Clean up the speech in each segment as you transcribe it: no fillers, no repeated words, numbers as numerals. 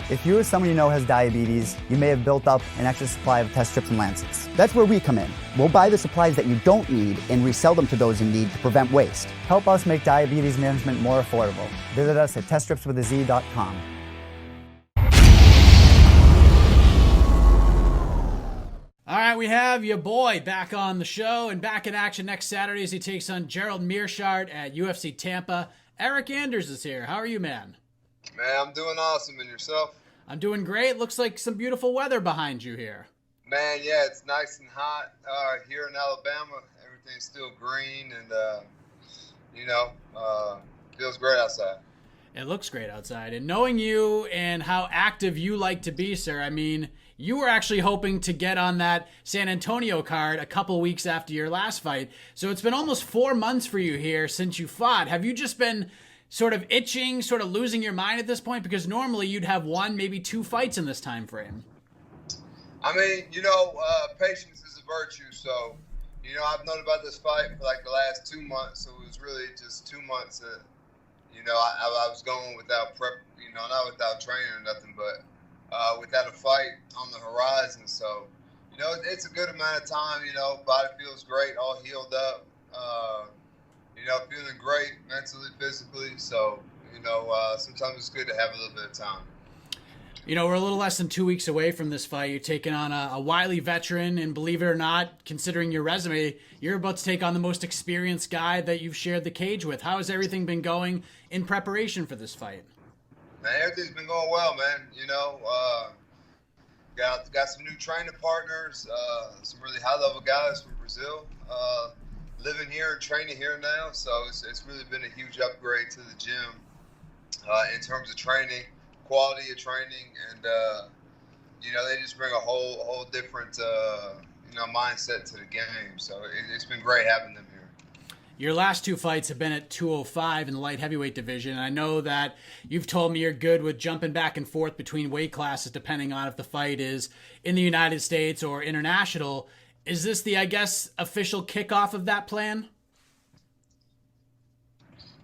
If you or someone you know has diabetes, you may have built up an extra supply of test strips and lancets. That's where we come in. We'll buy the supplies that you don't need and resell them to those in need to prevent waste. Help us make diabetes management more affordable. Visit us at teststripswithaz.com. All right, we have your boy back on the show and back in action next Saturday as he takes on Gerald Meerschaert at UFC Tampa. Eryk Anders is here. How are you, man? Man, I'm doing awesome. And yourself? I'm doing great. Looks like some beautiful weather behind you here. Man, yeah, it's nice and hot here in Alabama. Everything's still green and, feels great outside. It looks great outside. And knowing you and how active you like to be, sir, I mean, you were actually hoping to get on that San Antonio card a couple weeks after your last fight. So it's been almost 4 months for you here since you fought. Have you just been sort of itching, sort of losing your mind at this point? Because normally you'd have 1, maybe 2 fights in this time frame. I mean, patience is a virtue. So, I've known about this fight for like the last 2 months. So it was really just 2 months that, I was going without prep, not without training or nothing, but without a fight on the horizon. So, it's a good amount of time, body feels great, all healed up, feeling great mentally, physically. So, sometimes it's good to have a little bit of time. We're a little less than 2 weeks away from this fight. You're taking on a wily veteran, and believe it or not, considering your resume, you're about to take on the most experienced guy that you've shared the cage with. How has everything been going in preparation for this fight? Man, everything's been going well, man. Got some new training partners, some really high-level guys from Brazil, living here and training here now. So it's really been a huge upgrade to the gym in terms of training, quality of training, and they just bring a whole different mindset to the game. So it's been great having them here. Your last 2 fights have been at 205 in the light heavyweight division. I know that you've told me you're good with jumping back and forth between weight classes depending on if the fight is in the United States or international. Is this the, official kickoff of that plan?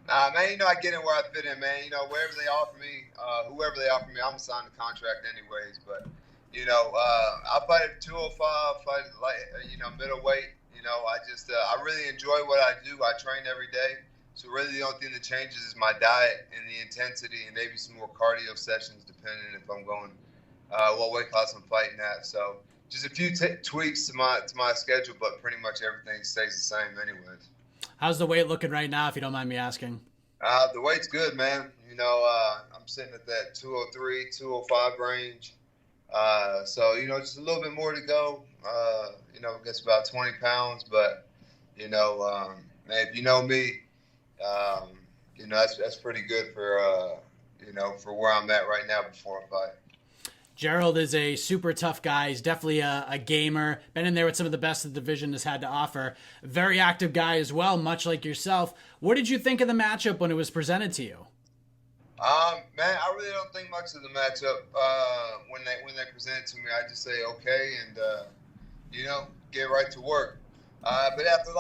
Man, I get in where I fit in, man. Wherever they offer me, whoever they offer me, I'm going to sign the contract anyways. But, I fight at 205, fight at light, middleweight. I really enjoy what I do. I train every day. So really the only thing that changes is my diet and the intensity and maybe some more cardio sessions depending if I'm going what weight class I'm fighting at. So just a few tweaks to my schedule, but pretty much everything stays the same anyways. How's the weight looking right now, if you don't mind me asking? The weight's good, man. I'm sitting at that 203, 205 range. So, just a little bit more to go. I guess about 20 pounds, but, man, if you know me, that's pretty good for, for where I'm at right now before a fight. Gerald is a super tough guy. He's definitely a gamer. Been in there with some of the best the division has had to offer. Very active guy as well, much like yourself. What did you think of the matchup when it was presented to you? Man, I really don't think much of the matchup when they present it to me. I just say okay and get right to work. But after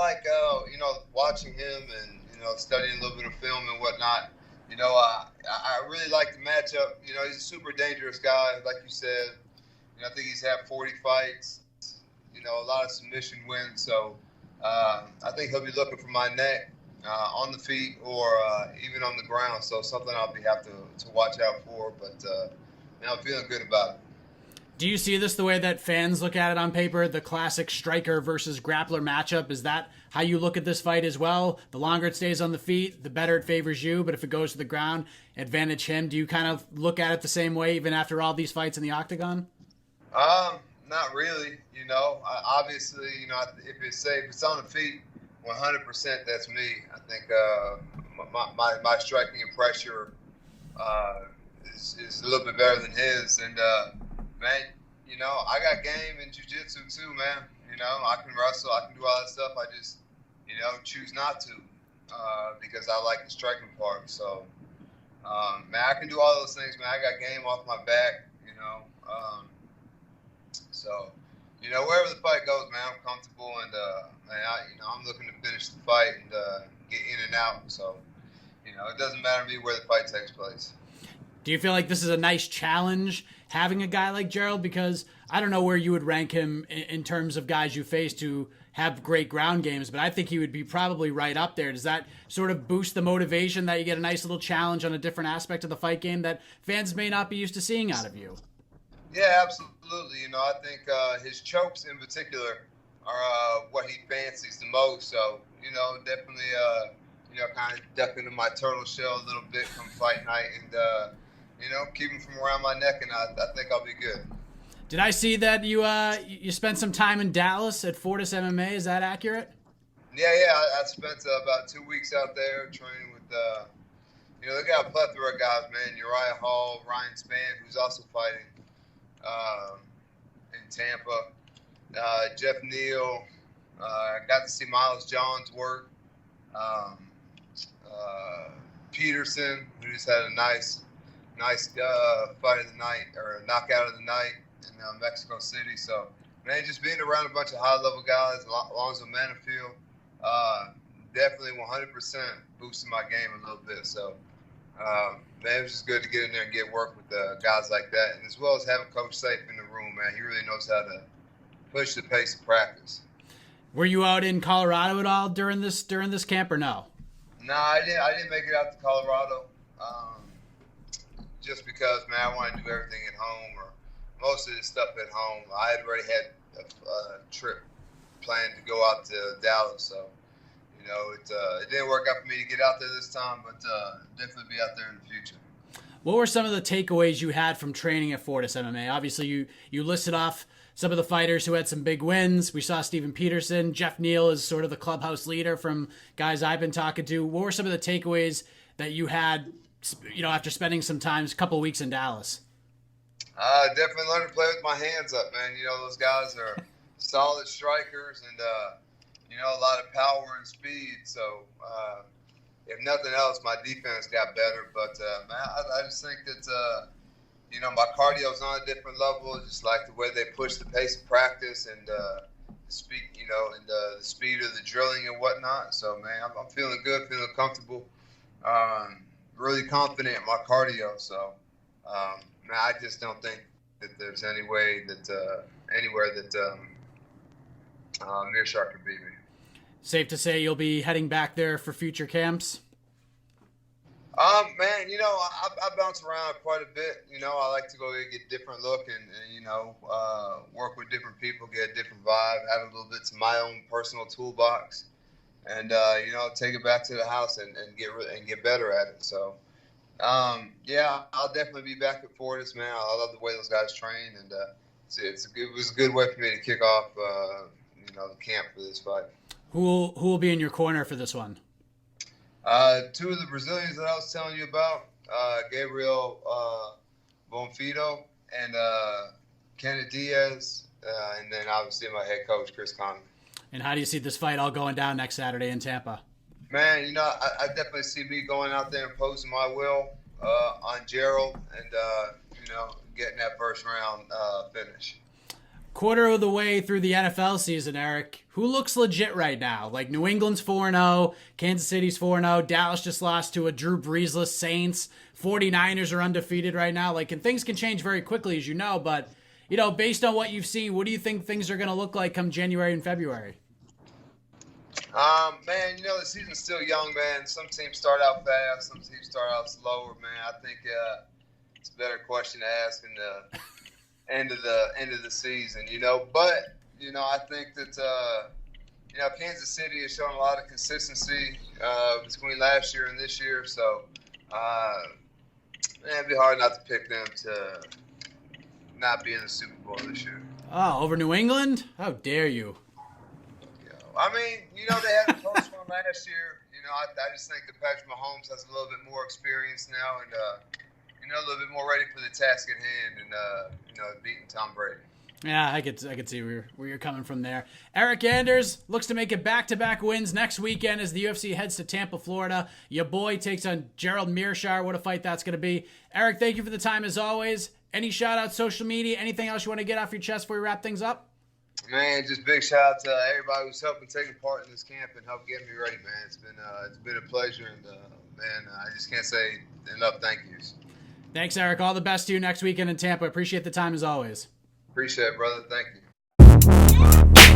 watching him and studying a little bit of film and whatnot, I really like the matchup. He's a super dangerous guy, like you said. I think he's had 40 fights. A lot of submission wins. So I think he'll be looking for my neck. On the feet or even on the ground. So something I'll have to watch out for, but I'm feeling good about it. Do you see this the way that fans look at it on paper, the classic striker versus grappler matchup? Is that how you look at this fight as well? The longer it stays on the feet, the better it favors you, but if it goes to the ground, advantage him. Do you kind of look at it the same way even after all these fights in the octagon? Not really. Obviously, if it's on the feet, 100% that's me. I think my striking and pressure is a little bit better than his. And, man, I got game in jiu-jitsu too, man. I can wrestle. I can do all that stuff. I just, choose not to because I like the striking part. So, man, I can do all those things, man. I got game off my back, So, wherever the fight goes, man, I'm comfortable and, man, I'm looking to finish the fight and get in and out. So, it doesn't matter to me where the fight takes place. Do you feel like this is a nice challenge having a guy like Gerald? Because I don't know where you would rank him in terms of guys you faced who have great ground games, but I think he would be probably right up there. Does that sort of boost the motivation that you get a nice little challenge on a different aspect of the fight game that fans may not be used to seeing out of you? Yeah, absolutely. You know, I think his chokes in particular are what he fancies the most. So, you know, definitely, you know, kind of duck into my turtle shell a little bit come fight night and, you know, keep him from around my neck, and I think I'll be good. Did I see that you spent some time in Dallas at Fortis MMA? Is that accurate? Yeah. I spent about 2 weeks out there training with, you know, they got a plethora of guys, man. Uriah Hall, Ryan Spann, who's also fighting in Tampa. Jeff Neal. Got to see Miles Johns work. Peterson, who just had a nice fight of the night, or knockout of the night in Mexico City. So, man, just being around a bunch of high-level guys, Alonzo Manafield, definitely 100% boosted my game a little bit. So, man, it was just good to get in there and get work with guys like that, and as well as having Coach Safe in the room, man. He really knows how to push the pace of practice. Were you out in Colorado at all during this camp or no? No, I didn't make it out to Colorado, just because, man, I want to do everything at home, or most of this stuff at home. I had already had a trip planned to go out to Dallas, so, you know, it didn't work out for me to get out there this time, but definitely be out there in the future. What were some of the takeaways you had from training at Fortis MMA? Obviously, you listed off some of the fighters who had some big wins. We saw Steven Peterson. Jeff Neal is sort of the clubhouse leader from guys I've been talking to. What were some of the takeaways that you had, you know, after spending some time, a couple of weeks in Dallas? Definitely learned to play with my hands up, man. You know, those guys are solid strikers and, you know, a lot of power and speed. So, if nothing else, my defense got better. But, man, I just think that, you know, my cardio's on a different level. Just like the way they push the pace of practice and the speed, you know, and the speed of the drilling and whatnot. So, man, I'm feeling good, feeling comfortable, really confident in my cardio. So, man, I just don't think that there's any way that anywhere that Meerschaert could beat me. Safe to say you'll be heading back there for future camps? Man, you know, I bounce around quite a bit. You know, I like to go get a different look and you know, work with different people, get a different vibe, add a little bit to my own personal toolbox, and you know, take it back to the house and get better at it. So, yeah, I'll definitely be back at Fortis, man. I love the way those guys train, and it was a good way for me to kick off, you know, the camp for this fight. Who will be in your corner for this one? Two of the Brazilians that I was telling you about, Gabriel Bonfito and Kenneth Diaz, and then obviously my head coach, Chris Conley. And how do you see this fight all going down next Saturday in Tampa? Man, you know, I definitely see me going out there and imposing my will on Gerald and, you know, getting that first round finish. Quarter of the way through the NFL season, Eryk, who looks legit right now? Like, New England's 4-0, Kansas City's 4-0, Dallas just lost to a Drew Breesless Saints, 49ers are undefeated right now. Like, and things can change very quickly, as you know, but, you know, based on what you've seen, what do you think things are going to look like come January and February? Man, you know, the season's still young, man. Some teams start out fast, some teams start out slower, man. I think it's a better question to ask in the end of the season, you know. But, you know, I think that you know, Kansas City has shown a lot of consistency between last year and this year. So, man, it'd be hard not to pick them to not be in the Super Bowl this year. Oh, over New England? How dare you? I mean, you know, they had a close one last year. You know, I just think that Patrick Mahomes has a little bit more experience now and, you know, a little bit more ready for the task at hand and, you know, beating Tom Brady. Yeah, I could see where you're coming from there. Eryk Anders looks to make it back-to-back wins next weekend as the UFC heads to Tampa, Florida. Your boy takes on Gerald Meerschaert. What a fight that's going to be. Eryk, thank you for the time as always. Any shout-outs, social media, anything else you want to get off your chest before we wrap things up? Man, just big shout out to everybody who's helping taking part in this camp and help get me ready, man. It's been a pleasure, and man, I just can't say enough thank yous. Thanks, Eryk. All the best to you next weekend in Tampa. Appreciate the time as always. Appreciate it, brother. Thank you.